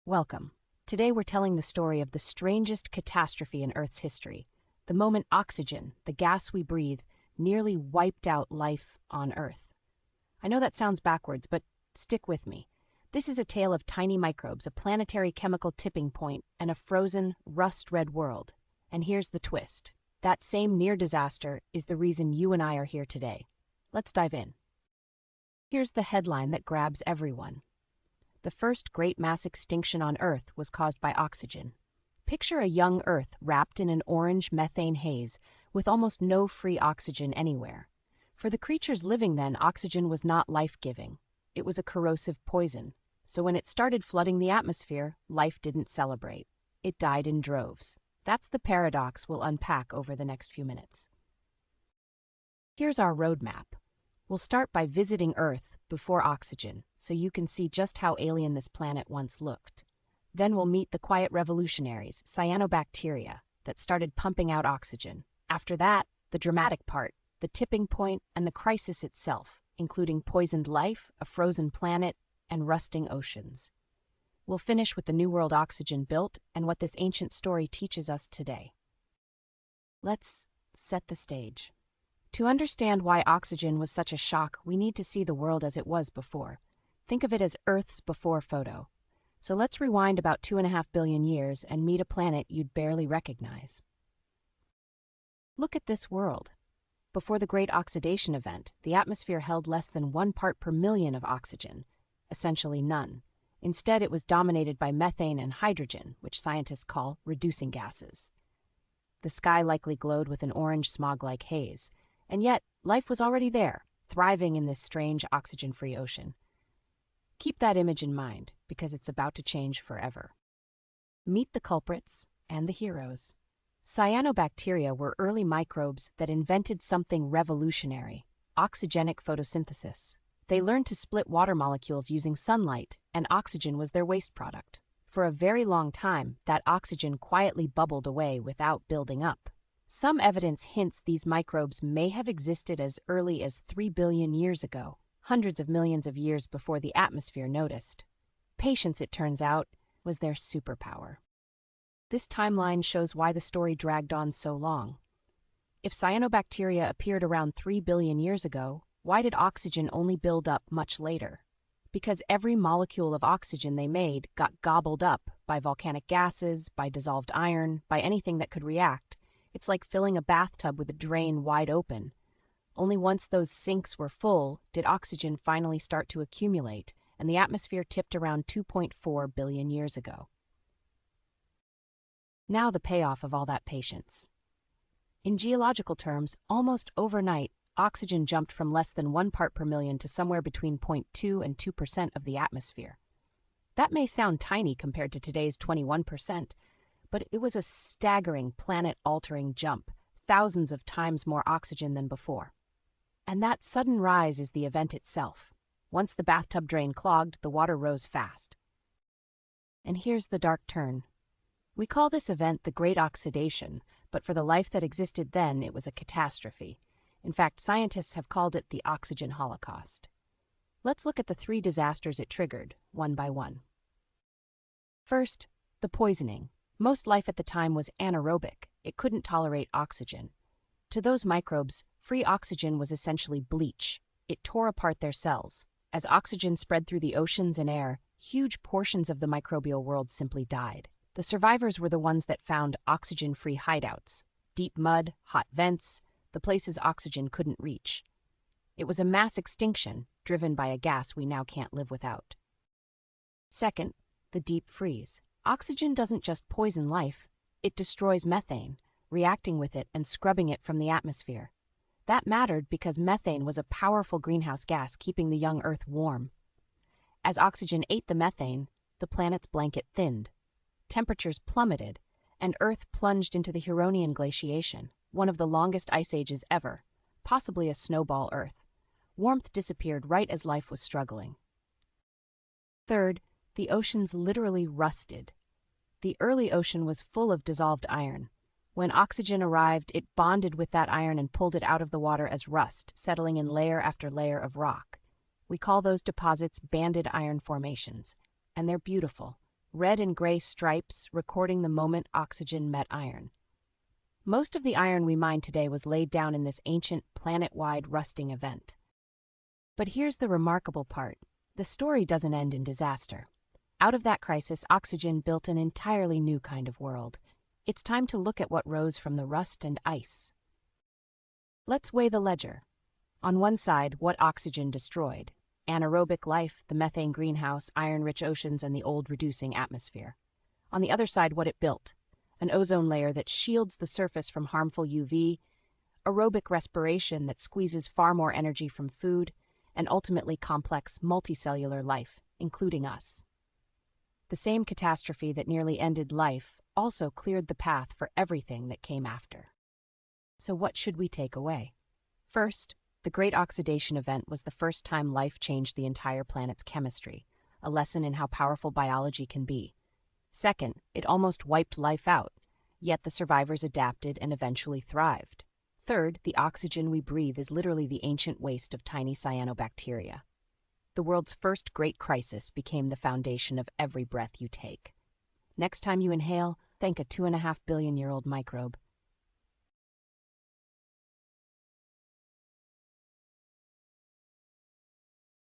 Welcome. Today we're telling the story of the strangest catastrophe in Earth's history, the moment oxygen, the gas we breathe, nearly wiped out life on Earth. I know that sounds backwards, but stick with me. This is a tale of tiny microbes, a planetary chemical tipping point, and a frozen, rust-red world. And here's the twist. That same near disaster is the reason you and I are here today. Let's dive in. Here's the headline that grabs everyone. The first great mass extinction on Earth was caused by oxygen. Picture a young Earth wrapped in an orange methane haze with almost no free oxygen anywhere. For the creatures living then, oxygen was not life-giving. It was a corrosive poison. So when it started flooding the atmosphere, life didn't celebrate. It died in droves. That's the paradox we'll unpack over the next few minutes. Here's our roadmap. We'll start by visiting Earth before oxygen, so you can see just how alien this planet once looked. Then we'll meet the quiet revolutionaries, Cyanobacteria, that started pumping out oxygen. After that, the dramatic part, the tipping point, and the crisis itself, including poisoned life, a frozen planet, and rusting oceans. We'll finish with the New World oxygen built and what this ancient story teaches us today. Let's set the stage. To understand why oxygen was such a shock, we need to see the world as it was before. Think of it as Earth's before photo. So let's rewind about 2.5 billion years and meet a planet you'd barely recognize. Look at this world. Before the Great Oxidation Event, the atmosphere held less than 1 part per million of oxygen, essentially none. Instead, it was dominated by methane and hydrogen, which scientists call reducing gases. The sky likely glowed with an orange smog-like haze. And yet, life was already there, thriving in this strange oxygen-free ocean. Keep that image in mind, because it's about to change forever. Meet the culprits and the heroes. Cyanobacteria were early microbes that invented something revolutionary: oxygenic photosynthesis. They learned to split water molecules using sunlight, and oxygen was their waste product. For a very long time, that oxygen quietly bubbled away without building up. Some evidence hints these microbes may have existed as early as 3 billion years ago, hundreds of millions of years before the atmosphere noticed. Patience, it turns out, was their superpower. This timeline shows why the story dragged on so long. If cyanobacteria appeared around 3 billion years ago, why did oxygen only build up much later? Because every molecule of oxygen they made got gobbled up by volcanic gases, by dissolved iron, by anything that could react. It's like filling a bathtub with a drain wide open. Only once those sinks were full did oxygen finally start to accumulate, and the atmosphere tipped around 2.4 billion years ago. Now the payoff of all that patience. In geological terms, almost overnight, oxygen jumped from less than 1 part per million to somewhere between 0.2 and 2% of the atmosphere. That may sound tiny compared to today's 21%, but it was a staggering, planet-altering jump, thousands of times more oxygen than before. And that sudden rise is the event itself. Once the bathtub drain clogged, the water rose fast. And here's the dark turn. We call this event the Great Oxidation, but for the life that existed then, it was a catastrophe. In fact, scientists have called it the oxygen holocaust. Let's look at the 3 disasters it triggered, one by one. First, the poisoning. Most life at the time was anaerobic. It couldn't tolerate oxygen. To those microbes, free oxygen was essentially bleach. It tore apart their cells. As oxygen spread through the oceans and air, huge portions of the microbial world simply died. The survivors were the ones that found oxygen-free hideouts, deep mud, hot vents, the places oxygen couldn't reach. It was a mass extinction driven by a gas we now can't live without. Second, the deep freeze. Oxygen doesn't just poison life, it destroys methane, reacting with it and scrubbing it from the atmosphere. That mattered because methane was a powerful greenhouse gas keeping the young Earth warm. As oxygen ate the methane, the planet's blanket thinned. Temperatures plummeted, and Earth plunged into the Huronian glaciation, one of the longest ice ages ever, possibly a snowball Earth. Warmth disappeared right as life was struggling. Third, the oceans literally rusted. The early ocean was full of dissolved iron. When oxygen arrived, it bonded with that iron and pulled it out of the water as rust, settling in layer after layer of rock. We call those deposits banded iron formations, and they're beautiful. red and gray stripes recording the moment oxygen met iron. Most of the iron we mine today was laid down in this ancient, planet-wide rusting event. But here's the remarkable part. The story doesn't end in disaster. Out of that crisis, oxygen built an entirely new kind of world. It's time to look at what rose from the rust and ice. Let's weigh the ledger. On one side, what oxygen destroyed: anaerobic life, the methane greenhouse, iron-rich oceans, and the old reducing atmosphere. On the other side, what it built: an ozone layer that shields the surface from harmful UV, aerobic respiration that squeezes far more energy from food, and ultimately complex multicellular life, including us. The same catastrophe that nearly ended life also cleared the path for everything that came after. So what should we take away? First, the Great Oxidation Event was the first time life changed the entire planet's chemistry, a lesson in how powerful biology can be. Second, it almost wiped life out, yet the survivors adapted and eventually thrived. Third, the oxygen we breathe is literally the ancient waste of tiny cyanobacteria. The world's first great crisis became the foundation of every breath you take. Next time you inhale, thank a 2.5 billion-year-old microbe.